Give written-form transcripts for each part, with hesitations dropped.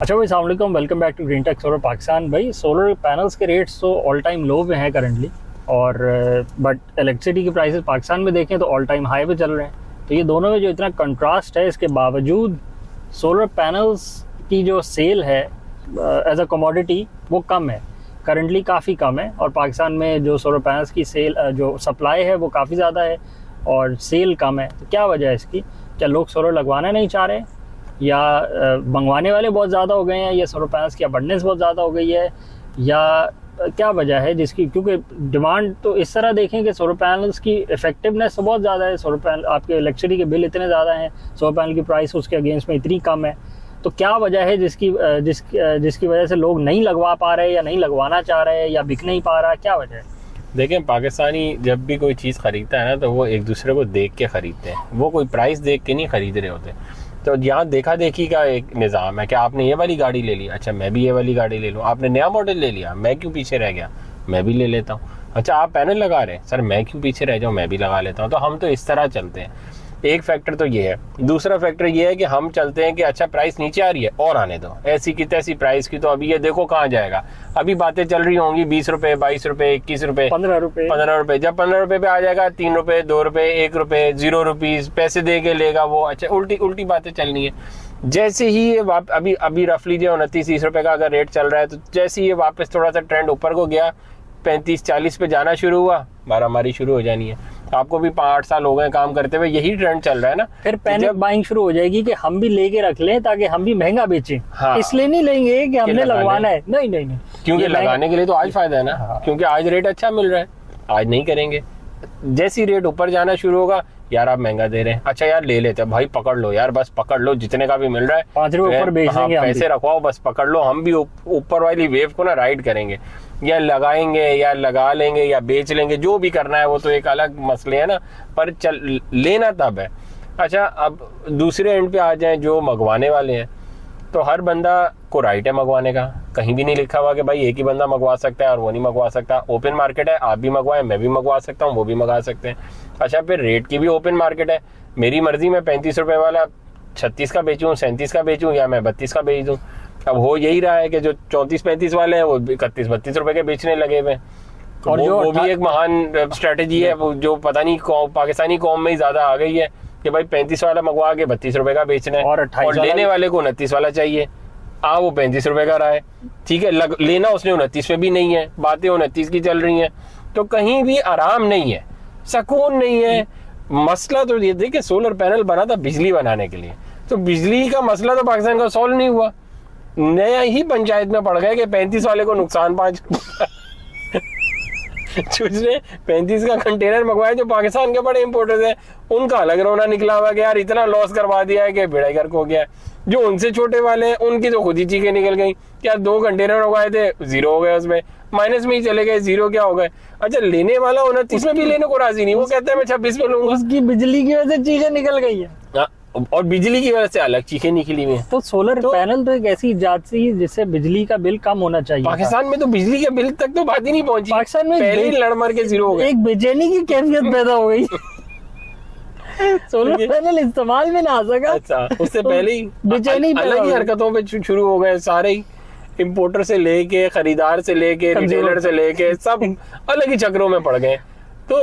अच्छा भाई, अस्सलाम वालेकुम, welcome back to Green Tech Solar Pakistan. भाई सोलर पैनल्स के रेट्स तो ऑल टाइम लो पे हैं करंटली, और बट इलेक्ट्रिसिटी के प्राइसेस पाकिस्तान में देखें तो ऑल टाइम हाई पे चल रहे हैं। तो ये दोनों में जो इतना कंट्रास्ट है, इसके बावजूद सोलर पैनल्स की जो सेल है एज अ कमोडिटी वो कम है, करंटली काफ़ी कम है। और पाकिस्तान में जो सोलर पैनल्स की सेल जो सप्लाई है वो काफ़ी ज़्यादा है और सेल कम है। तो क्या वजह है इसकी? क्या लोग सोलर लगवाना नहीं चाह रहे, या मंगवाने वाले बहुत ज़्यादा हो गए हैं, या सोलर पैनल्स की अबंडेंस बहुत ज़्यादा हो गई है, या क्या वजह है जिसकी? क्योंकि डिमांड तो इस तरह देखें कि सोलर पैनल्स की इफेक्टिवनेस तो बहुत ज़्यादा है, सोलर पैनल आपके इलेक्ट्रिसिटी के बिल इतने ज़्यादा हैं, सोलर पैनल की प्राइस उसके अगेंस्ट में इतनी कम है। तो क्या वजह है जिसकी वजह से लोग नहीं लगवा पा रहे, या नहीं लगवाना चाह रहे, या बिक नहीं पा रहा? क्या वजह है? देखें, पाकिस्तानी जब भी कोई चीज़ ख़रीदता है ना, तो वो एक दूसरे को देख के ख़रीदते हैं, वो कोई प्राइस देख के नहीं ख़रीद रहे होते। तो यहाँ देखा देखी का एक निज़ाम है कि आपने ये वाली गाड़ी ले ली, अच्छा मैं भी ये वाली गाड़ी ले लूँ। आपने नया मॉडल ले लिया, मैं क्यों पीछे रह गया, मैं भी ले लेता हूँ। अच्छा आप पैनल लगा रहे हैं, सर मैं क्यों पीछे रह जाऊँ, मैं भी लगा लेता हूँ। तो हम तो इस तरह चलते हैं। एक फैक्टर तो ये है। दूसरा फैक्टर ये है कि हम चलते हैं कि अच्छा प्राइस नीचे आ रही है और आने दो, ऐसी की तैसी प्राइस की, तो अभी ये देखो कहाँ जाएगा। अभी बातें चल रही होंगी 20 रुपए, 22 रुपए, 21 रुपए, 15 रुपए। जब 15 रुपए पे आ जाएगा 3 रुपए, 2 रुपए, 1 रुपए, 0 रुपीज पैसे दे के लेगा वो। अच्छा उल्टी बातें चलनी है। जैसे ही ये अभी रफली जो 29-30 रुपए का अगर रेट चल रहा है, तो जैसे ही ये वापस थोड़ा सा ट्रेंड ऊपर को गया, 35-40 पे जाना शुरू हुआ, मारामारी शुरू हो जानी है। आपको भी 5-8 साल हो गए काम करते हुए, यही ट्रेंड चल रहा है ना। फिर पैनिक बाइंग शुरू हो जाएगी कि हम भी लेके रख लें ताकि हम भी महंगा बेचें। हाँ, इसलिए नहीं लेंगे कि हमने लगवाना है, नहीं, क्योंकि लगाने के लिए तो आज फायदा है ना। हाँ। क्योंकि आज रेट अच्छा मिल रहा है, आज नहीं करेंगे। जैसी रेट ऊपर जाना शुरू होगा, यार आप महंगा दे रहे हैं, अच्छा यार ले लेते हैं, भाई पकड़ लो यार, बस पकड़ लो, जितने का भी मिल रहा है 5 रुपए ऊपर बेच देंगे, पैसे रखवाओ, बस पकड़ लो, हम भी ऊपर वाली वेव को ना राइड करेंगे, या लगाएंगे या लगा लेंगे या बेच लेंगे, जो भी करना है वो तो एक अलग मसले है ना, पर चल लेना तब है। अच्छा अब दूसरे एंड पे आ जाए जो मंगवाने वाले हैं, तो हर बंदा को राइट है मंगवाने का। कहीं भी नहीं लिखा हुआ कि भाई एक ही बंदा मंगवा सकता है और वो नहीं मंगवा सकता। ओपन मार्केट है, आप भी मंगवाएं, मैं भी मंगवा सकता हूँ, वो भी मंगा सकते हैं। अच्छा फिर रेट की भी ओपन मार्केट है, मेरी मर्जी में 35 रुपए वाला 36 का बेचूं, 37 का बेचूं, या मैं 32 का बेच दूं। अब हो यही रहा है कि जो 34-35 वाले हैं वो 31-32 रुपए के बेचने लगे हुए। और वो भी एक महान स्ट्रेटेजी है, वो जो पता नहीं पाकिस्तानी कौम में ही ज्यादा आ गई है कि भाई 35 वाला मंगवा के 32 रुपए का बेचना है, और लेने वाले को 29 वाला चाहिए। वो 35 रुपए का रहा है, ठीक है, लेना उसने 29 में भी नहीं है, बातें 29 की चल रही हैं। तो कहीं भी आराम नहीं है, सुकून नहीं है। मसला तो ये देखिए, सोलर पैनल बना था बिजली बनाने के लिए, तो बिजली का मसला तो पाकिस्तान का सॉल्व नहीं हुआ। नया ही पंचायत में पड़ गया कि 35 वाले को नुकसान 5 उसने 35 का कंटेनर मंगवाया, जो पाकिस्तान के बड़े इंपोर्टर्स हैं उनका अलग रोना निकला हुआ कि यार इतना लॉस करवा दिया है कि बेड़ा गर्क हो गया। जो उनसे छोटे वाले हैं उनकी तो खुद ही चीखें निकल गई, यार 2 कंटेनर मंगवाए थे, 0 हो गए, उसमें माइनस में ही चले गए, 0 क्या हो गए। अच्छा लेने वाला 29 में भी लेने को राजी नहीं, वो कहता है मैं 26 में लूंगा। उसकी बिजली की वजह से चीजें निकल गई है, और बिजली की वजह से अलग चीखें निकली हुई है। तो सोलर पैनल तो एक ऐसी इजाद सी जिससे बिजली का बिल कम होना चाहिए। पाकिस्तान में तो बिजली के बिल तक तो बात ही नहीं पहुंची, पाकिस्तान में पहले ही लड़ मर के 0 हो गए। एक बेचैनी की कैफियत पैदा हो गई सोलर पैनल इस्तेमाल में ना आ सका। अच्छा उससे पहले ही बेचैनी अलग ही हरकतों पे शुरू हो गए सारे ही, इंपोर्टर से लेके, खरीदार से लेके, रिटेलर से लेके, सब अलग ही चक्रों में पड़ गए। तो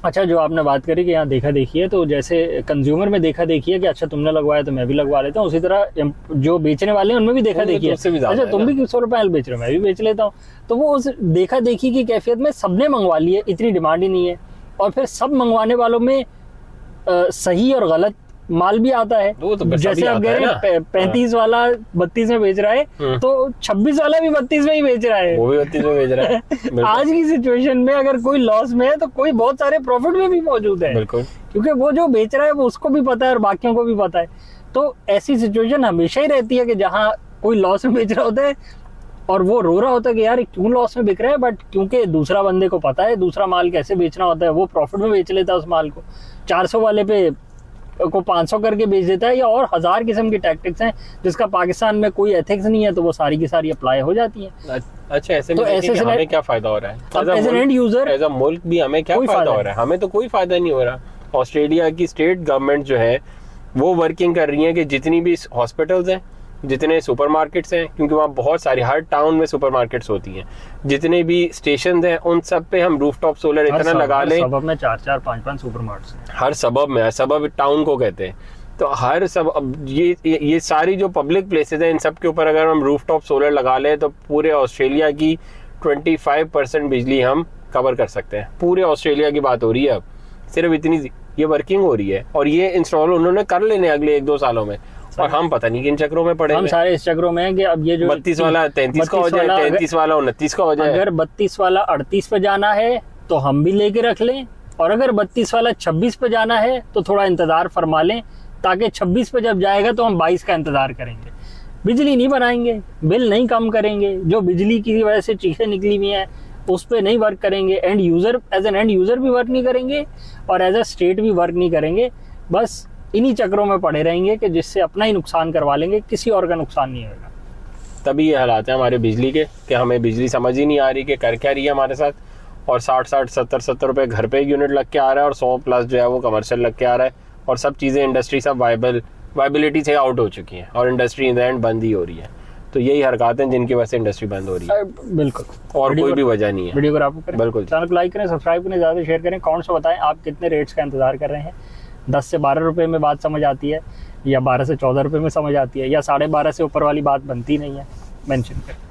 अच्छा जो आपने बात करी कि यहाँ देखा देखी है, तो जैसे कंज्यूमर में देखा देखी है कि अच्छा तुमने लगवाया तो मैं भी लगवा लेता हूँ, उसी तरह जो बेचने वाले हैं उनमें भी देखा देखी है, अच्छा तुम भी सोलर पैनल बेच रहे हो मैं भी बेच लेता हूँ। तो वो उस देखा देखी की कैफियत में सबने मंगवा लिए, इतनी डिमांड ही नहीं है, और फिर सब मंगवाने वालों में सही और गलत माल भी आता है। तो जैसे आप कह रहे हैं 35 वाला 32 में बेच रहा है, तो 26 वाला भी 32 में ही बेच रहा है, वो भी 32 में बेच रहा है। आज की सिचुएशन में अगर कोई लॉस में है तो कोई बहुत सारे प्रॉफिट में भी मौजूद है, बिल्कुल, क्योंकि वो जो बेच रहा है वो उसको भी पता है और बाकियों को भी पता है। तो ऐसी सिचुएशन हमेशा ही रहती है कि जहाँ कोई लॉस में बेच रहा होता है और वो रो रहा होता है कि यार क्यों लॉस में बिक रहा है, बट क्योंकि दूसरा बंदे को पता है दूसरा माल कैसे बेचना होता है, वो प्रॉफिट में बेच लेता है उस माल को, 400 वाले पे को 500 करके बेच देता है, या और 1000 किस्म की टैक्टिक्स हैं जिसका पाकिस्तान में कोई एथिक्स नहीं है, तो वो सारी की सारी अप्लाई हो जाती है। अच्छा ऐसे में हमें क्या फायदा हो रहा है as an end user, as a मुल्क भी हमें क्या फायदा हो रहा है? हमें तो कोई फायदा नहीं हो रहा। ऑस्ट्रेलिया की स्टेट गवर्नमेंट जो है वो वर्किंग कर रही है कि जितनी भी हॉस्पिटल्स हैं जितने सुपरमार्केट्स हैं, क्योंकि वहाँ बहुत सारी, हर टाउन में सुपरमार्केट्स होती हैं, जितने भी स्टेशन हैं उन सब पे हम रूफटॉप सोलर इतना लगा लें। सबब में 4-4, 5-5 सुपरमार्केट्स हैं हर सबब में, सबब टाउन को कहते हैं। तो हर सब ये सारी जो पब्लिक प्लेसेस हैं इन सब के ऊपर अगर हम रूफटॉप सोलर लगा लें तो पूरे ऑस्ट्रेलिया की 25% बिजली हम कवर कर सकते हैं। पूरे ऑस्ट्रेलिया की बात हो रही है अब, सिर्फ इतनी ये वर्किंग हो रही है और ये इंस्टॉल उन्होंने कर लेने अगले 1-2 सालों में, और हम पता नहीं किन चक्रों में पड़े। हम सारे इस चक्रों में हैं कि अब ये जो 32 वाला 33 का हो जाए, 33 वाला 29 का हो जाए। अगर 32 वाला 38 पे जाना है तो हम भी लेके रख लें, और अगर 32 वाला 26 पे जाना है तो थोड़ा इंतजार फरमा लें, ताकि 26 पे जब जाएगा तो हम 22 का इंतजार करेंगे। बिजली नहीं बनाएंगे, बिल नहीं कम करेंगे, जो बिजली की वजह से चीखें निकली हुई हैं उस पर नहीं वर्क करेंगे, end user as an end user भी वर्क नहीं करेंगे और एज अ स्टेट भी वर्क नहीं करेंगे। बस इन्हीं चक्रों में पड़े रहेंगे कि जिससे अपना ही नुकसान करवा लेंगे, किसी और का नुकसान नहीं होगा। तभी ये हालात है हमारे बिजली के कि हमें बिजली समझ ही नहीं आ रही कि कर क्या रही है हमारे साथ, और 60-60, 70-70 रुपए घर पे यूनिट लग के आ रहा है और 100 प्लस जो है वो कमर्शियल लग के आ रहा है, और सब चीज़ें इंडस्ट्री सब वायबिलिटी से आउट हो चुकी हैं और इंडस्ट्री इन द एंड बंद ही हो रही है। तो यही हरकत हैं जिनकी वजह से इंडस्ट्री बंद हो रही है। बिल्कुल, और कोई भी वजह नहीं है। वीडियो को आपको करें, बिल्कुल, चैनल को लाइक करें, सब्सक्राइब करें, ज़्यादा शेयर करें, कमेंट्स में बताएं आप कितने रेट्स का इंतजार कर रहे हैं। 10 से 12 रुपए में बात समझ आती है, या 12 से 14 रुपए में समझ आती है, या 12.5 से ऊपर वाली बात बनती नहीं है, मेंशन करें।